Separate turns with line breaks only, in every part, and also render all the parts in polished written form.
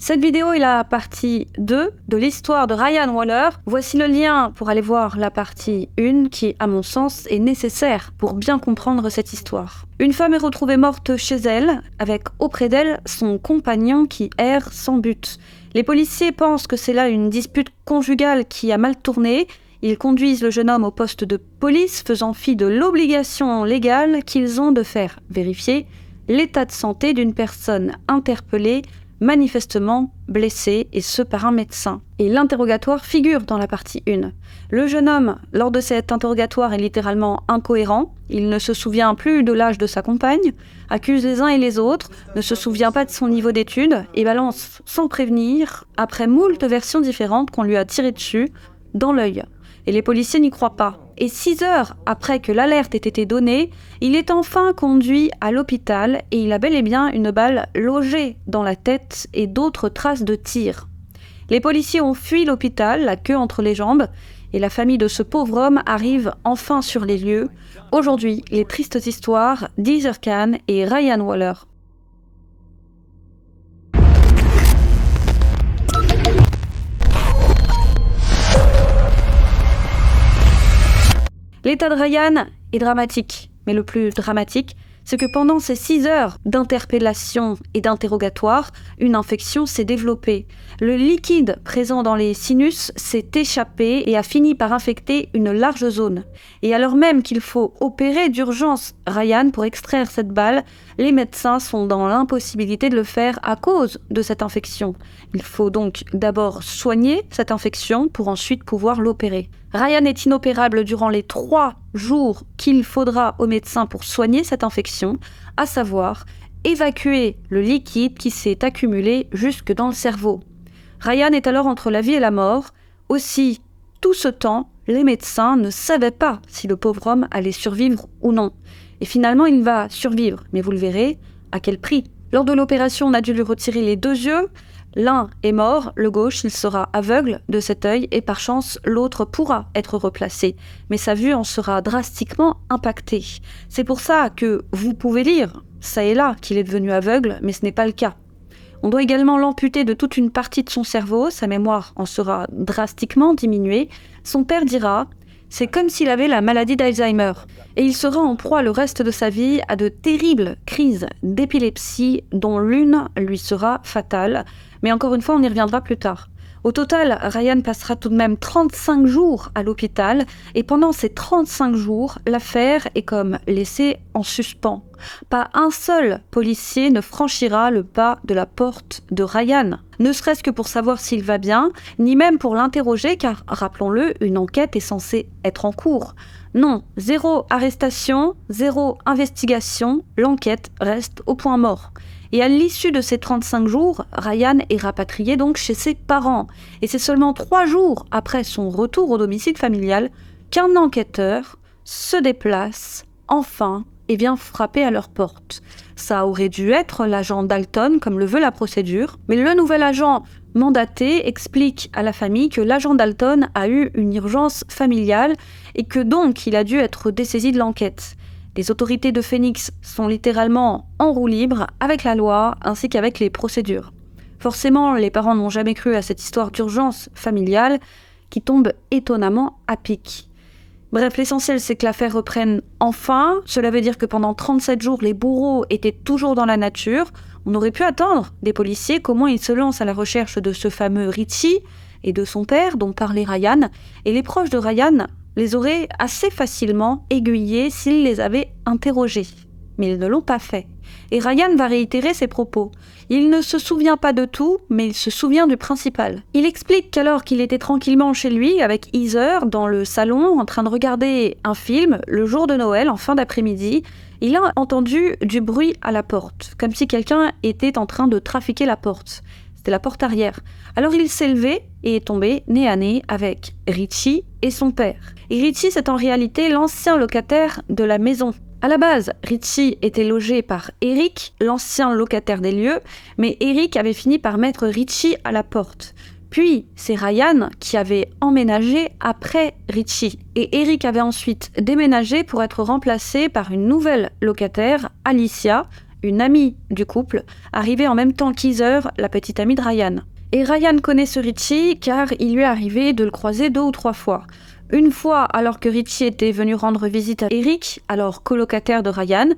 Cette vidéo est la partie 2 de l'histoire de Ryan Waller. Voici le lien pour aller voir la partie 1 qui, à mon sens, est nécessaire pour bien comprendre cette histoire. Une femme est retrouvée morte chez elle, avec auprès d'elle son compagnon qui erre sans but. Les policiers pensent que c'est là une dispute conjugale qui a mal tourné. Ils conduisent le jeune homme au poste de police, faisant fi de l'obligation légale qu'ils ont de faire vérifier l'état de santé d'une personne interpellée, manifestement blessé, et ce par un médecin. Et l'interrogatoire figure dans la partie 1. Le jeune homme, lors de cet interrogatoire, est littéralement incohérent. Il ne se souvient plus de l'âge de sa compagne, accuse les uns et les autres, ne se souvient pas de son niveau d'études et balance sans prévenir, après moult versions différentes qu'on lui a tirées dessus, dans l'œil. Et les policiers n'y croient pas. Et 6 heures après que l'alerte ait été donnée, il est enfin conduit à l'hôpital et il a bel et bien une balle logée dans la tête et d'autres traces de tir. Les policiers ont fui l'hôpital, la queue entre les jambes, et la famille de ce pauvre homme arrive enfin sur les lieux. Aujourd'hui, les tristes histoires d'Heather Khan et Ryan Waller. L'état de Ryan est dramatique, mais le plus dramatique, c'est que pendant ces 6 heures d'interpellation et d'interrogatoire, une infection s'est développée. Le liquide présent dans les sinus s'est échappé et a fini par infecter une large zone. Et alors même qu'il faut opérer d'urgence Ryan pour extraire cette balle, les médecins sont dans l'impossibilité de le faire à cause de cette infection. Il faut donc d'abord soigner cette infection pour ensuite pouvoir l'opérer. Ryan est inopérable durant les 3 jours qu'il faudra aux médecins pour soigner cette infection, à savoir évacuer le liquide qui s'est accumulé jusque dans le cerveau. Ryan est alors entre la vie et la mort. Aussi, tout ce temps, les médecins ne savaient pas si le pauvre homme allait survivre ou non. Et finalement, il va survivre, mais vous le verrez, à quel prix. Lors de l'opération, on a dû lui retirer les 2 yeux. L'un est mort, le gauche, il sera aveugle de cet œil et par chance, l'autre pourra être replacé. Mais sa vue en sera drastiquement impactée. C'est pour ça que vous pouvez lire, ça et là, qu'il est devenu aveugle, mais ce n'est pas le cas. On doit également l'amputer de toute une partie de son cerveau, sa mémoire en sera drastiquement diminuée. Son père dira « c'est comme s'il avait la maladie d'Alzheimer » et il sera en proie le reste de sa vie à de terribles crises d'épilepsie dont l'une lui sera fatale. Mais encore une fois, on y reviendra plus tard. Au total, Ryan passera tout de même 35 jours à l'hôpital et pendant ces 35 jours, l'affaire est comme laissée en suspens. Pas un seul policier ne franchira le pas de la porte de Ryan, ne serait-ce que pour savoir s'il va bien, ni même pour l'interroger car, rappelons-le, une enquête est censée être en cours. Non, 0 arrestation, 0 investigation, l'enquête reste au point mort. Et à l'issue de ces 35 jours, Ryan est rapatrié donc chez ses parents. Et c'est seulement 3 jours après son retour au domicile familial qu'un enquêteur se déplace, enfin, et vient frapper à leur porte. Ça aurait dû être l'agent Dalton, comme le veut la procédure, mais le nouvel agent mandaté explique à la famille que l'agent Dalton a eu une urgence familiale et que donc il a dû être dessaisi de l'enquête. Les autorités de Phoenix sont littéralement en roue libre avec la loi ainsi qu'avec les procédures. Forcément, les parents n'ont jamais cru à cette histoire d'urgence familiale qui tombe étonnamment à pic. Bref, l'essentiel c'est que l'affaire reprenne enfin. Cela veut dire que pendant 37 jours, les bourreaux étaient toujours dans la nature. On aurait pu attendre des policiers comment ils se lancent à la recherche de ce fameux Richie et de son père dont parlait Ryan. Et les proches de Ryan les auraient assez facilement aiguillés s'ils les avaient interrogés. Mais ils ne l'ont pas fait. Et Ryan va réitérer ses propos. Il ne se souvient pas de tout, mais il se souvient du principal. Il explique qu'alors qu'il était tranquillement chez lui, avec Heather, dans le salon, en train de regarder un film, le jour de Noël, en fin d'après-midi, il a entendu du bruit à la porte, comme si quelqu'un était en train de trafiquer la porte. C'était la porte arrière. Alors il s'est levé et est tombé nez à nez avec Richie et son père. Et Richie, c'est en réalité l'ancien locataire de la maison. À la base, Richie était logé par Eric, l'ancien locataire des lieux, mais Eric avait fini par mettre Richie à la porte. Puis, c'est Ryan qui avait emménagé après Richie. Et Eric avait ensuite déménagé pour être remplacé par une nouvelle locataire, Alicia, une amie du couple, arrivée en même temps qu'Heather, la petite amie de Ryan. Et Ryan connaît ce Richie car il lui est arrivé de le croiser 2 ou 3 fois. Une fois alors que Richie était venu rendre visite à Eric, alors colocataire de Ryan,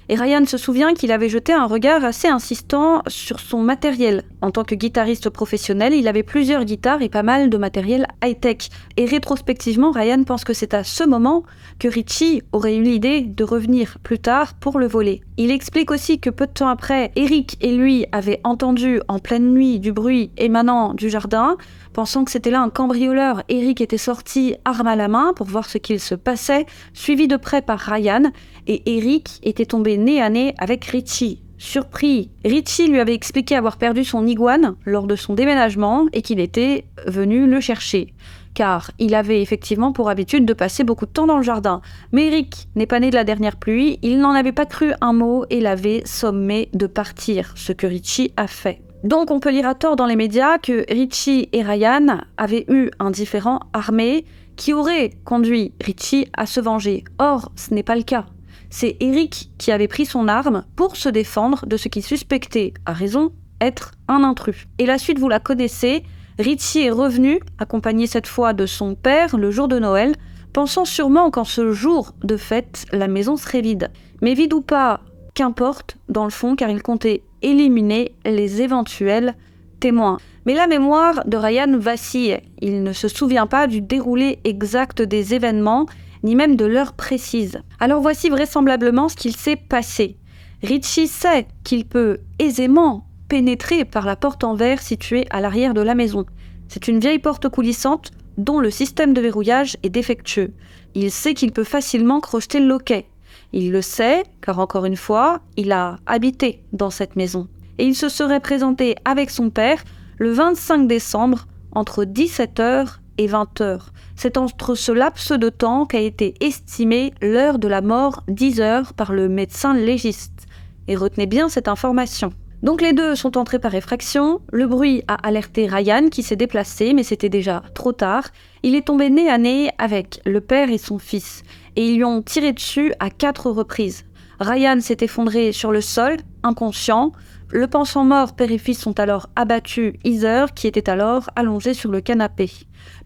et Ryan se souvient qu'il avait jeté un regard assez insistant sur son matériel. En tant que guitariste professionnel, il avait plusieurs guitares et pas mal de matériel high-tech. Et rétrospectivement, Ryan pense que c'est à ce moment que Richie aurait eu l'idée de revenir plus tard pour le voler. Il explique aussi que peu de temps après, Eric et lui avaient entendu en pleine nuit du bruit émanant du jardin. Pensant que c'était là un cambrioleur, Eric était sorti arme à la main pour voir ce qu'il se passait, suivi de près par Ryan, et Eric était tombé nez à nez avec Richie. Surpris, Richie lui avait expliqué avoir perdu son iguane lors de son déménagement et qu'il était venu le chercher. Car il avait effectivement pour habitude de passer beaucoup de temps dans le jardin. Mais Eric n'est pas né de la dernière pluie, il n'en avait pas cru un mot et l'avait sommé de partir, ce que Richie a fait. Donc on peut lire à tort dans les médias que Richie et Ryan avaient eu un différend armé qui aurait conduit Richie à se venger. Or, ce n'est pas le cas. C'est Eric qui avait pris son arme pour se défendre de ce qu'il suspectait, à raison, être un intrus. Et la suite, vous la connaissez, Richie est revenu, accompagné cette fois de son père, le jour de Noël, pensant sûrement qu'en ce jour de fête, la maison serait vide. Mais vide ou pas, qu'importe, dans le fond, car il comptait éliminer les éventuels témoins. Mais la mémoire de Ryan vacille. Il ne se souvient pas du déroulé exact des événements, ni même de l'heure précise. Alors voici vraisemblablement ce qu'il s'est passé. Richie sait qu'il peut aisément pénétrer par la porte en verre située à l'arrière de la maison. C'est une vieille porte coulissante dont le système de verrouillage est défectueux. Il sait qu'il peut facilement crocheter le loquet. Il le sait, car encore une fois, il a habité dans cette maison. Et il se serait présenté avec son père le 25 décembre entre 17h et 20h. C'est entre ce laps de temps qu'a été estimée l'heure de la mort d'Heather par le médecin légiste. Et retenez bien cette information. Donc les deux sont entrés par effraction, le bruit a alerté Ryan qui s'est déplacé, mais c'était déjà trop tard. Il est tombé nez à nez avec le père et son fils, et ils lui ont tiré dessus à 4 reprises. Ryan s'est effondré sur le sol, inconscient. Le pensant mort, père et fils sont alors abattus Heather, qui était alors allongée sur le canapé.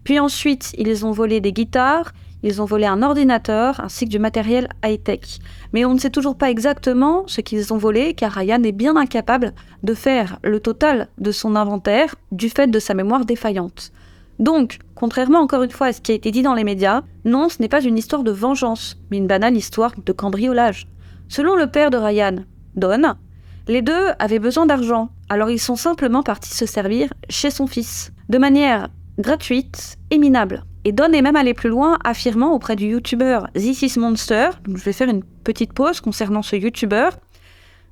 Puis ensuite, ils ont volé des guitares, ils ont volé un ordinateur ainsi que du matériel high-tech. Mais on ne sait toujours pas exactement ce qu'ils ont volé car Ryan est bien incapable de faire le total de son inventaire du fait de sa mémoire défaillante. Donc, contrairement encore une fois à ce qui a été dit dans les médias, non, ce n'est pas une histoire de vengeance, mais une banale histoire de cambriolage. Selon le père de Ryan, Don, les deux avaient besoin d'argent, alors ils sont simplement partis se servir chez son fils, de manière gratuite et minable. Et Don est même allé plus loin, affirmant auprès du youtubeur This Is Monster, donc je vais faire une petite pause concernant ce youtubeur.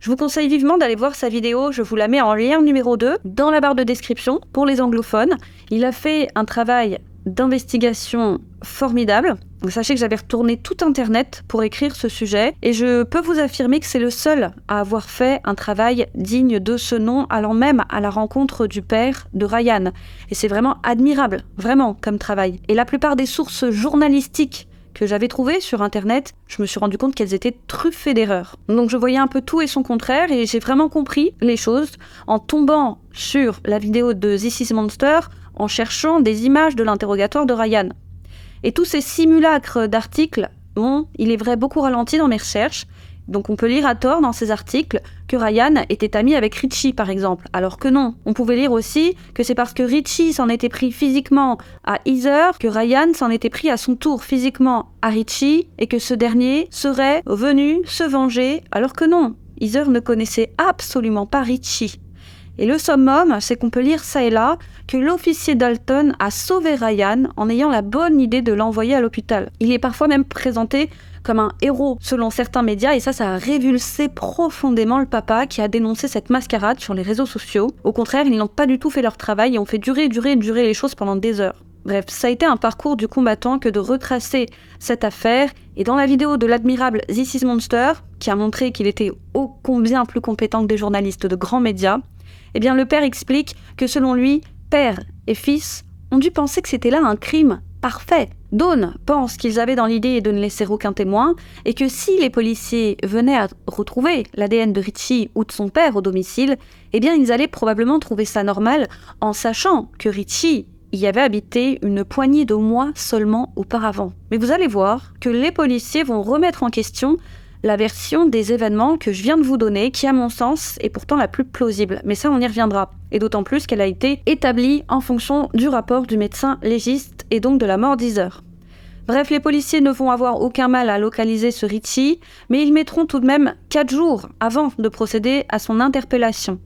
Je vous conseille vivement d'aller voir sa vidéo, je vous la mets en lien numéro 2 dans la barre de description pour les anglophones. Il a fait un travail d'investigation formidable. Sachez que j'avais retourné tout internet pour écrire ce sujet et je peux vous affirmer que c'est le seul à avoir fait un travail digne de ce nom, allant même à la rencontre du père de Ryan. Et c'est vraiment admirable, vraiment, comme travail. Et la plupart des sources journalistiques que j'avais trouvées sur internet, je me suis rendu compte qu'elles étaient truffées d'erreurs. Donc je voyais un peu tout et son contraire et j'ai vraiment compris les choses en tombant sur la vidéo de This Is Monster en cherchant des images de l'interrogatoire de Ryan. Et tous ces simulacres d'articles ont, il est vrai, beaucoup ralenti dans mes recherches. Donc on peut lire à tort dans ces articles que Ryan était ami avec Richie par exemple, alors que non. On pouvait lire aussi que c'est parce que Richie s'en était pris physiquement à Heather que Ryan s'en était pris à son tour physiquement à Richie et que ce dernier serait venu se venger, alors que non. Heather ne connaissait absolument pas Richie. Et le summum, c'est qu'on peut lire ça et là que l'officier Dalton a sauvé Ryan en ayant la bonne idée de l'envoyer à l'hôpital. Il est parfois même présenté comme un héros selon certains médias et ça a révulsé profondément le papa qui a dénoncé cette mascarade sur les réseaux sociaux. Au contraire, ils n'ont pas du tout fait leur travail et ont fait durer les choses pendant des heures. Bref, ça a été un parcours du combattant que de retracer cette affaire. Et dans la vidéo de l'admirable This Is Monster, qui a montré qu'il était ô combien plus compétent que des journalistes de grands médias, eh bien le père explique que selon lui, père et fils ont dû penser que c'était là un crime parfait. Dawn pense qu'ils avaient dans l'idée de ne laisser aucun témoin et que si les policiers venaient à retrouver l'ADN de Richie ou de son père au domicile, eh bien ils allaient probablement trouver ça normal en sachant que Richie y avait habité une poignée de mois seulement auparavant. Mais vous allez voir que les policiers vont remettre en question la version des événements que je viens de vous donner, qui à mon sens est pourtant la plus plausible. Mais ça, on y reviendra. Et d'autant plus qu'elle a été établie en fonction du rapport du médecin légiste et donc de la mort d'Heather. Bref, les policiers ne vont avoir aucun mal à localiser ce Richie, mais ils mettront tout de même 4 jours avant de procéder à son interpellation.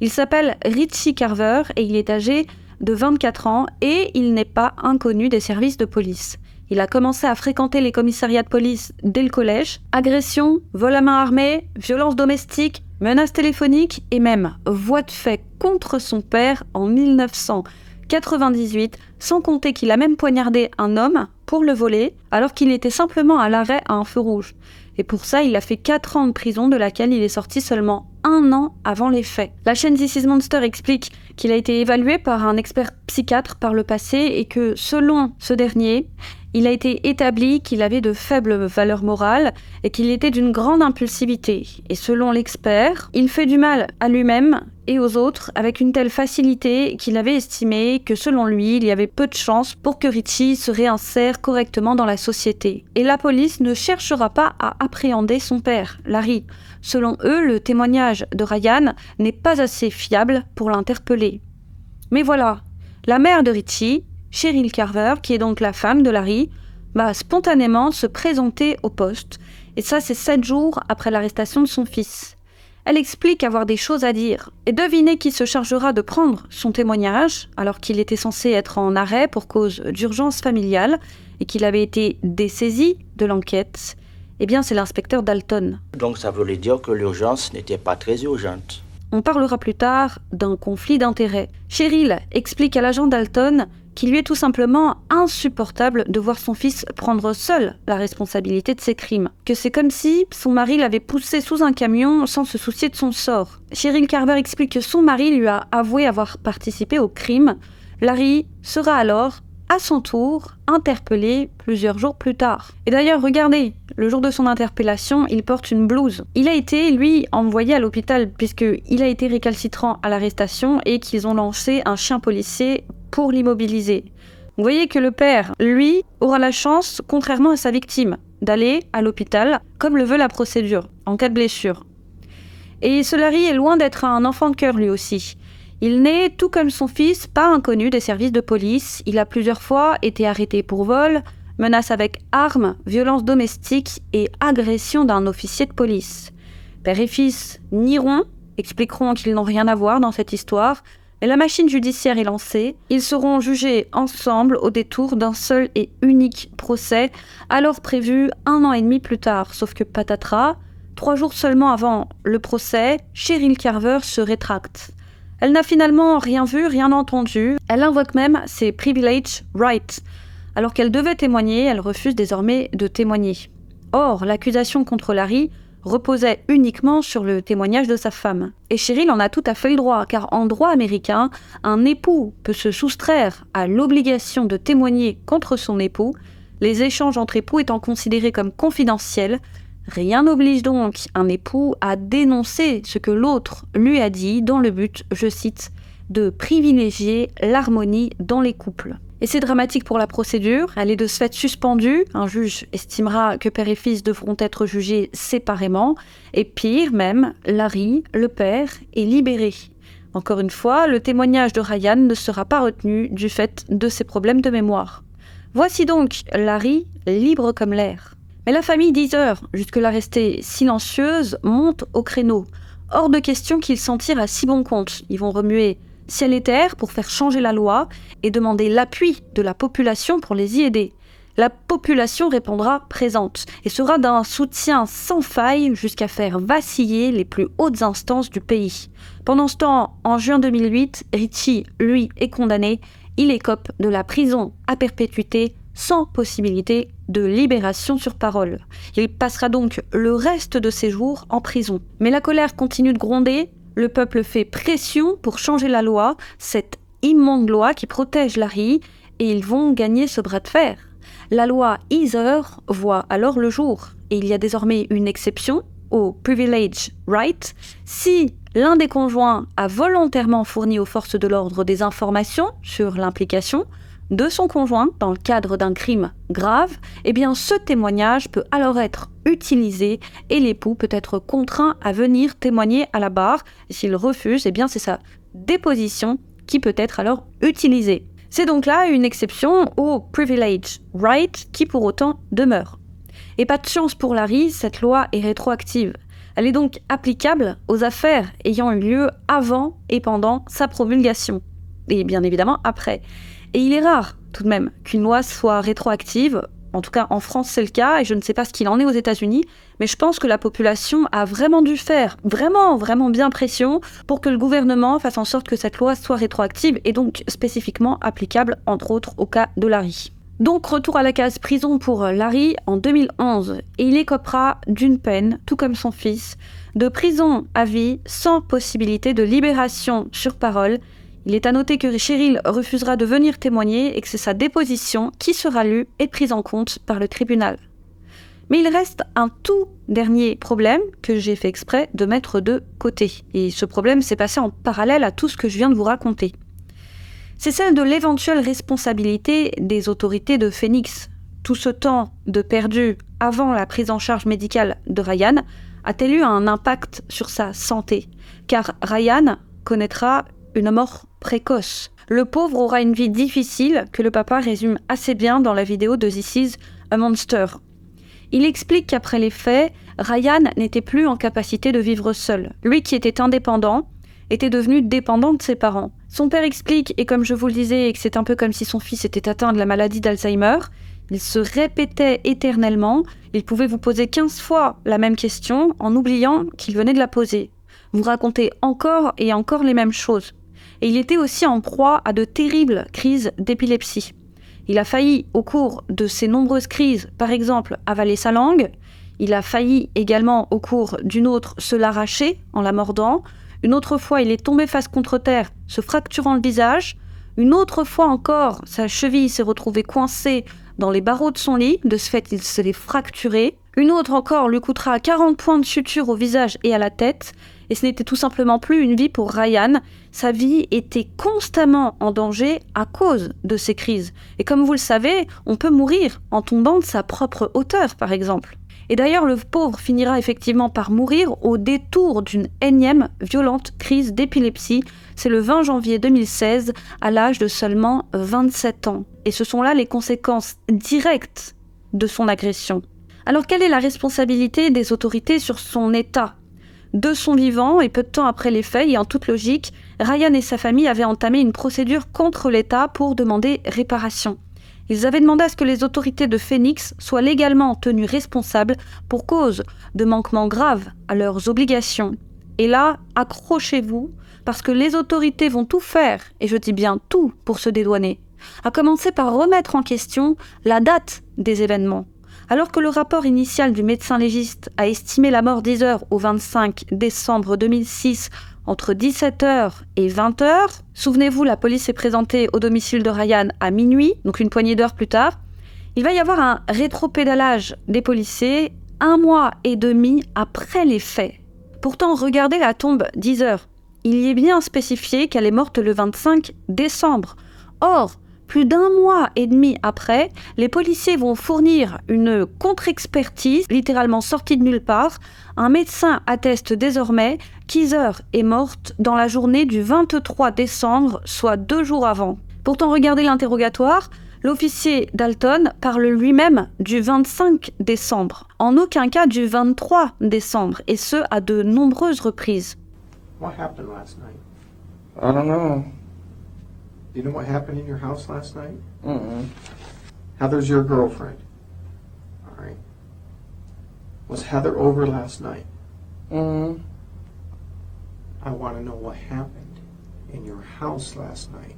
Il s'appelle Richie Carver et il est âgé de 24 ans et il n'est pas inconnu des services de police. Il a commencé à fréquenter les commissariats de police dès le collège. Agression, vol à main armée, violence domestique, menaces téléphoniques et même voies de fait contre son père en 1998, sans compter qu'il a même poignardé un homme pour le voler alors qu'il était simplement à l'arrêt à un feu rouge. Et pour ça, il a fait 4 ans de prison, de laquelle il est sorti seulement 1 an avant les faits. La chaîne This Is Monster explique qu'il a été évalué par un expert psychiatre par le passé et que, selon ce dernier, il a été établi qu'il avait de faibles valeurs morales et qu'il était d'une grande impulsivité. Et selon l'expert, il fait du mal à lui-même et aux autres avec une telle facilité qu'il avait estimé que selon lui, il y avait peu de chances pour que Richie se réinsère correctement dans la société. Et la police ne cherchera pas à appréhender son père, Larry. Selon eux, le témoignage de Ryan n'est pas assez fiable pour l'interpeller. Mais voilà, la mère de Richie, Cheryl Carver, qui est donc la femme de Larry, va spontanément se présenter au poste. Et ça, c'est 7 jours après l'arrestation de son fils. Elle explique avoir des choses à dire. Et devinez qui se chargera de prendre son témoignage, alors qu'il était censé être en arrêt pour cause d'urgence familiale et qu'il avait été dessaisi de l'enquête. Eh bien, c'est l'inspecteur Dalton.
Donc ça voulait dire que l'urgence n'était pas très urgente.
On parlera plus tard d'un conflit d'intérêts. Cheryl explique à l'agent Dalton qu'il lui est tout simplement insupportable de voir son fils prendre seul la responsabilité de ses crimes. Que c'est comme si son mari l'avait poussé sous un camion sans se soucier de son sort. Cheryl Carver explique que son mari lui a avoué avoir participé au crime. Larry sera alors, à son tour, interpellé plusieurs jours plus tard. Et d'ailleurs, regardez, le jour de son interpellation, il porte une blouse. Il a été, lui, envoyé à l'hôpital puisqu'il a été récalcitrant à l'arrestation et qu'ils ont lancé un chien policier pour l'immobiliser. Vous voyez que le père, lui, aura la chance, contrairement à sa victime, d'aller à l'hôpital, comme le veut la procédure, en cas de blessure. Et ce Larry est loin d'être un enfant de cœur lui aussi. Il n'est, tout comme son fils, pas inconnu des services de police. Il a plusieurs fois été arrêté pour vol, menace avec armes, violence domestique et agression d'un officier de police. Père et fils nieront, expliqueront qu'ils n'ont rien à voir dans cette histoire, mais la machine judiciaire est lancée. Ils seront jugés ensemble au détour d'un seul et unique procès, alors prévu 1 an et demi plus tard. Sauf que patatras, 3 jours seulement avant le procès, Cheryl Carver se rétracte. Elle n'a finalement rien vu, rien entendu. Elle invoque même ses privilege rights. Alors qu'elle devait témoigner, elle refuse désormais de témoigner. Or, l'accusation contre Larry reposait uniquement sur le témoignage de sa femme. Et Cheryl en a tout à fait le droit, car en droit américain, un époux peut se soustraire à l'obligation de témoigner contre son époux, les échanges entre époux étant considérés comme confidentiels. Rien n'oblige donc un époux à dénoncer ce que l'autre lui a dit dans le but, je cite, de privilégier l'harmonie dans les couples. Et c'est dramatique pour la procédure, elle est de ce fait suspendue, un juge estimera que père et fils devront être jugés séparément, et pire même, Larry, le père, est libéré. Encore une fois, le témoignage de Ryan ne sera pas retenu du fait de ses problèmes de mémoire. Voici donc Larry libre comme l'air. Mais la famille d'Heather, jusque-là restée silencieuse, monte au créneau. Hors de question qu'ils s'en tirent à si bon compte. Ils vont remuer ciel et terre pour faire changer la loi et demander l'appui de la population pour les y aider. La population répondra présente et sera d'un soutien sans faille jusqu'à faire vaciller les plus hautes instances du pays. Pendant ce temps, en juin 2008, Richie, lui, est condamné. Il écope de la prison à perpétuité sans possibilité de libération sur parole. Il passera donc le reste de ses jours en prison. Mais la colère continue de gronder. Le peuple fait pression pour changer la loi, cette immonde loi qui protège Larry, et ils vont gagner ce bras de fer. La loi Heather voit alors le jour et il y a désormais une exception au privilege right si l'un des conjoints a volontairement fourni aux forces de l'ordre des informations sur l'implication de son conjoint dans le cadre d'un crime grave, eh bien ce témoignage peut alors être utilisé et l'époux peut être contraint à venir témoigner à la barre. Et s'il refuse, eh bien c'est sa déposition qui peut être alors utilisée. C'est donc là une exception au privilege right qui pour autant demeure. Et pas de chance pour Larry, cette loi est rétroactive. Elle est donc applicable aux affaires ayant eu lieu avant et pendant sa promulgation. Et bien évidemment après. Et il est rare, tout de même, qu'une loi soit rétroactive. En tout cas, en France, c'est le cas, et je ne sais pas ce qu'il en est aux États-Unis, mais je pense que la population a vraiment dû faire vraiment bien pression pour que le gouvernement fasse en sorte que cette loi soit rétroactive et donc spécifiquement applicable, entre autres, au cas de Larry. Donc, retour à la case prison pour Larry en 2011, et il écopera d'une peine, tout comme son fils, de prison à vie sans possibilité de libération sur parole. Il est à noter que Cheryl refusera de venir témoigner et que c'est sa déposition qui sera lue et prise en compte par le tribunal. Mais il reste un tout dernier problème que j'ai fait exprès de mettre de côté. Et ce problème s'est passé en parallèle à tout ce que je viens de vous raconter. C'est celle de l'éventuelle responsabilité des autorités de Phoenix. Tout ce temps de perdu avant la prise en charge médicale de Ryan a-t-elle eu un impact sur sa santé ? Car Ryan connaîtra une mort précoce. Le pauvre aura une vie difficile que le papa résume assez bien dans la vidéo de This Is a Monster. Il explique qu'après les faits, Ryan n'était plus en capacité de vivre seul. Lui qui était indépendant, était devenu dépendant de ses parents. Son père explique, et comme je vous le disais, que c'est un peu comme si son fils était atteint de la maladie d'Alzheimer, il se répétait éternellement, il pouvait vous poser 15 fois la même question en oubliant qu'il venait de la poser. Vous racontez encore et encore les mêmes choses. Et il était aussi en proie à de terribles crises d'épilepsie. Il a failli, au cours de ces nombreuses crises, par exemple, avaler sa langue. Il a failli également, au cours d'une autre, se l'arracher en la mordant. Une autre fois, il est tombé face contre terre, se fracturant le visage. Une autre fois encore, sa cheville s'est retrouvée coincée dans les barreaux de son lit. De ce fait, il se l'est fracturé. Une autre encore lui coûtera 40 points de suture au visage et à la tête. Et ce n'était tout simplement plus une vie pour Ryan. Sa vie était constamment en danger à cause de ces crises. Et comme vous le savez, on peut mourir en tombant de sa propre hauteur, par exemple. Et d'ailleurs, le pauvre finira effectivement par mourir au détour d'une énième violente crise d'épilepsie. C'est le 20 janvier 2016, à l'âge de seulement 27 ans. Et ce sont là les conséquences directes de son agression. Alors, quelle est la responsabilité des autorités sur son état ? De son vivant, et peu de temps après les faits, et en toute logique, Ryan et sa famille avaient entamé une procédure contre l'État pour demander réparation. Ils avaient demandé à ce que les autorités de Phoenix soient légalement tenues responsables pour cause de manquements graves à leurs obligations. Et là, accrochez-vous, parce que les autorités vont tout faire, et je dis bien tout, pour se dédouaner. À commencer par remettre en question la date des événements. Alors que le rapport initial du médecin légiste a estimé la mort d'Heather au 25 décembre 2006 entre 17h et 20h, souvenez-vous, la police est présentée au domicile de Ryan à minuit, donc une poignée d'heures plus tard, il va y avoir un rétropédalage des policiers 1 mois et demi après les faits. Pourtant, regardez la tombe d'Heather. Il y est bien spécifié qu'elle est morte le 25 décembre. Or, plus d'1 mois et demi après, les policiers vont fournir une contre-expertise, littéralement sortie de nulle part. Un médecin atteste désormais qu'Heather est morte dans la journée du 23 décembre, soit 2 jours avant. Pourtant, regardez l'interrogatoire, l'officier Dalton parle lui-même du 25 décembre, en aucun cas du 23 décembre, et ce, à de nombreuses reprises.
What happened last night?
I don't know.
Do you know what happened in your house last night?
Mm-mm.
Heather's your girlfriend. All right. Was Heather over last night?
Mm-mm.
I want to know what happened in your house last night.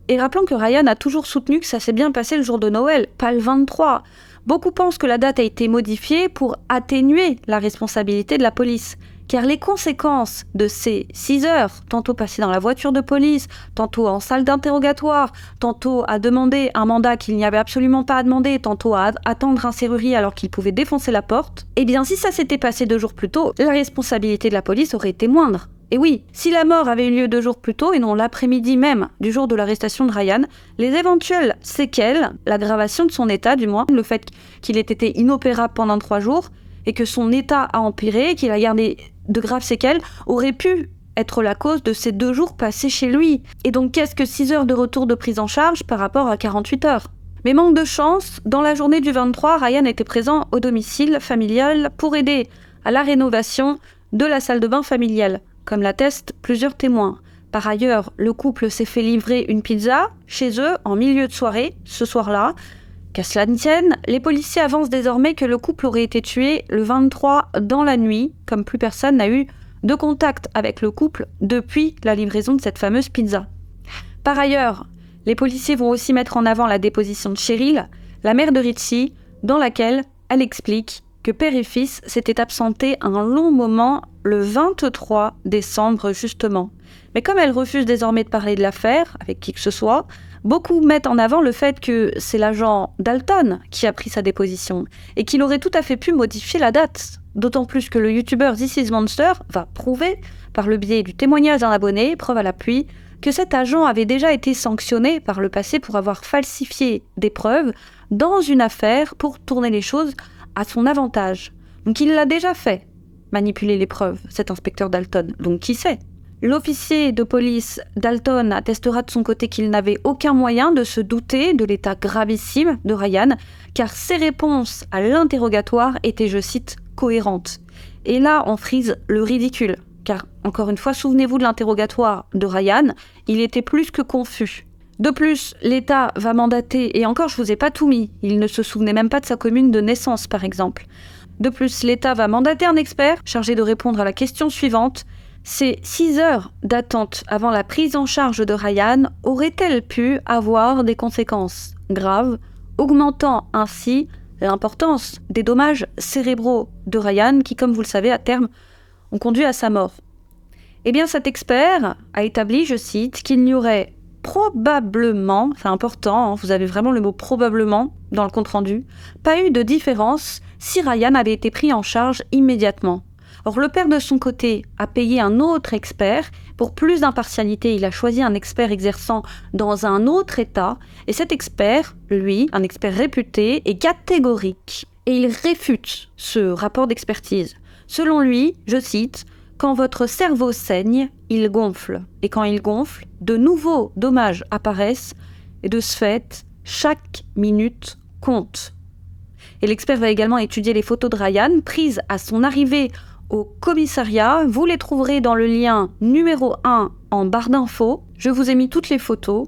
Et rappelons que Ryan a toujours soutenu que ça s'est bien passé le jour de Noël, pas le 23. Beaucoup pensent que la date a été modifiée pour atténuer la responsabilité de la police. car les conséquences de ces 6 heures, tantôt passées dans la voiture de police, tantôt en salle d'interrogatoire, tantôt à demander un mandat qu'il n'y avait absolument pas à demander, tantôt à attendre un serrurier alors qu'il pouvait défoncer la porte, eh bien si ça s'était passé 2 jours plus tôt, la responsabilité de la police aurait été moindre. Et oui, si la mort avait eu lieu 2 jours plus tôt, et non l'après-midi même du jour de l'arrestation de Ryan, les éventuelles séquelles, l'aggravation de son état du moins, le fait qu'il ait été inopérable pendant 3 jours, et que son état a empiré, qu'il a gardé de graves séquelles, aurait pu être la cause de ces 2 jours passés chez lui. Et donc qu'est-ce que 6 heures de retour de prise en charge par rapport à 48 heures ? Mais manque de chance, dans la journée du 23, Ryan était présent au domicile familial pour aider à la rénovation de la salle de bain familiale, comme l'attestent plusieurs témoins. Par ailleurs, le couple s'est fait livrer une pizza chez eux en milieu de soirée, ce soir-là. Qu'à cela ne tienne, les policiers avancent désormais que le couple aurait été tué le 23 dans la nuit, comme plus personne n'a eu de contact avec le couple depuis la livraison de cette fameuse pizza. Par ailleurs, les policiers vont aussi mettre en avant la déposition de Cheryl, la mère de Richie, dans laquelle elle explique que père et fils s'étaient absentés un long moment le 23 décembre justement. Mais comme elle refuse désormais de parler de l'affaire avec qui que ce soit, beaucoup mettent en avant le fait que c'est l'agent Dalton qui a pris sa déposition et qu'il aurait tout à fait pu modifier la date. D'autant plus que le youtubeur This Is Monster va prouver, par le biais du témoignage d'un abonné, preuve à l'appui, que cet agent avait déjà été sanctionné par le passé pour avoir falsifié des preuves dans une affaire pour tourner les choses à son avantage. Donc il l'a déjà fait, manipuler les preuves, cet inspecteur Dalton. Donc qui sait ? L'officier de police Dalton attestera de son côté qu'il n'avait aucun moyen de se douter de l'état gravissime de Ryan, car ses réponses à l'interrogatoire étaient, je cite, cohérentes. Et là, on frise le ridicule, car, encore une fois, souvenez-vous de l'interrogatoire de Ryan, il était plus que confus. De plus, l'État va mandater, et encore je vous ai pas tout mis, il ne se souvenait même pas de sa commune de naissance par exemple. De plus, l'État va mandater un expert chargé de répondre à la question suivante. Ces 6 heures d'attente avant la prise en charge de Ryan auraient-elles pu avoir des conséquences graves, augmentant ainsi l'importance des dommages cérébraux de Ryan qui, comme vous le savez, à terme, ont conduit à sa mort. Eh bien, cet expert a établi, je cite, qu'il n'y aurait probablement, c'est important, vous avez vraiment le mot probablement dans le compte-rendu, pas eu de différence si Ryan avait été pris en charge immédiatement. Or, le père de son côté a payé un autre expert. Pour plus d'impartialité, il a choisi un expert exerçant dans un autre État. Et cet expert, lui, un expert réputé, est catégorique. Et il réfute ce rapport d'expertise. Selon lui, je cite, « Quand votre cerveau saigne, il gonfle. Et quand il gonfle, de nouveaux dommages apparaissent. Et de ce fait, chaque minute compte. » Et l'expert va également étudier les photos de Ryan prises à son arrivée au commissariat. Vous les trouverez dans le lien numéro 1 en barre d'infos. Je vous ai mis toutes les photos.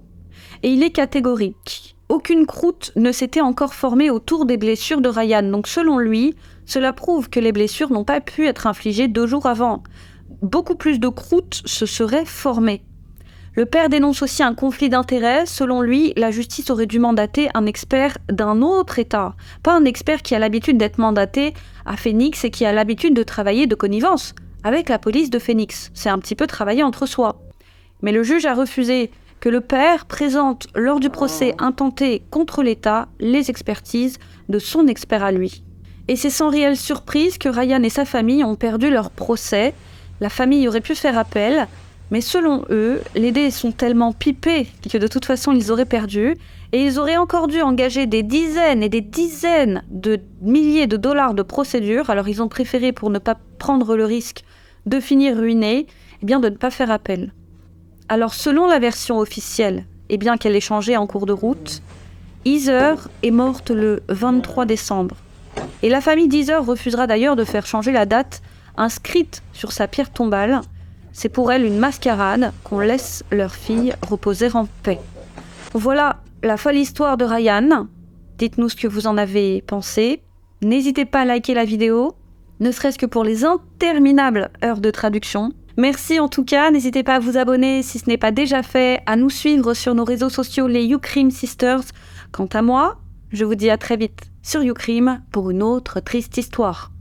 Et il est catégorique. Aucune croûte ne s'était encore formée autour des blessures de Ryan. Donc selon lui, cela prouve que les blessures n'ont pas pu être infligées 2 jours avant. Beaucoup plus de croûte se serait formée. Le père dénonce aussi un conflit d'intérêts. Selon lui, la justice aurait dû mandater un expert d'un autre État. Pas un expert qui a l'habitude d'être mandaté à Phoenix et qui a l'habitude de travailler de connivence avec la police de Phoenix. C'est un petit peu travailler entre soi. Mais le juge a refusé que le père présente lors du procès intenté contre l'État les expertises de son expert à lui. Et c'est sans réelle surprise que Ryan et sa famille ont perdu leur procès. La famille aurait pu faire appel, mais selon eux, les dés sont tellement pipés que de toute façon ils auraient perdu, et ils auraient encore dû engager des dizaines et des dizaines de milliers de dollars de procédure. Alors ils ont préféré, pour ne pas prendre le risque de finir ruinés, eh bien de ne pas faire appel. Alors selon la version officielle, et bien qu'elle ait changé en cours de route, Heather est morte le 23 décembre. Et la famille d'Heather refusera d'ailleurs de faire changer la date inscrite sur sa pierre tombale. C'est pour elle une mascarade qu'on laisse leur fille reposer en paix. Voilà la folle histoire de Ryan. Dites-nous ce que vous en avez pensé. N'hésitez pas à liker la vidéo, ne serait-ce que pour les interminables heures de traduction. Merci en tout cas, n'hésitez pas à vous abonner si ce n'est pas déjà fait, à nous suivre sur nos réseaux sociaux, les YouCrim Sisters. Quant à moi, je vous dis à très vite sur YouCrim pour une autre triste histoire.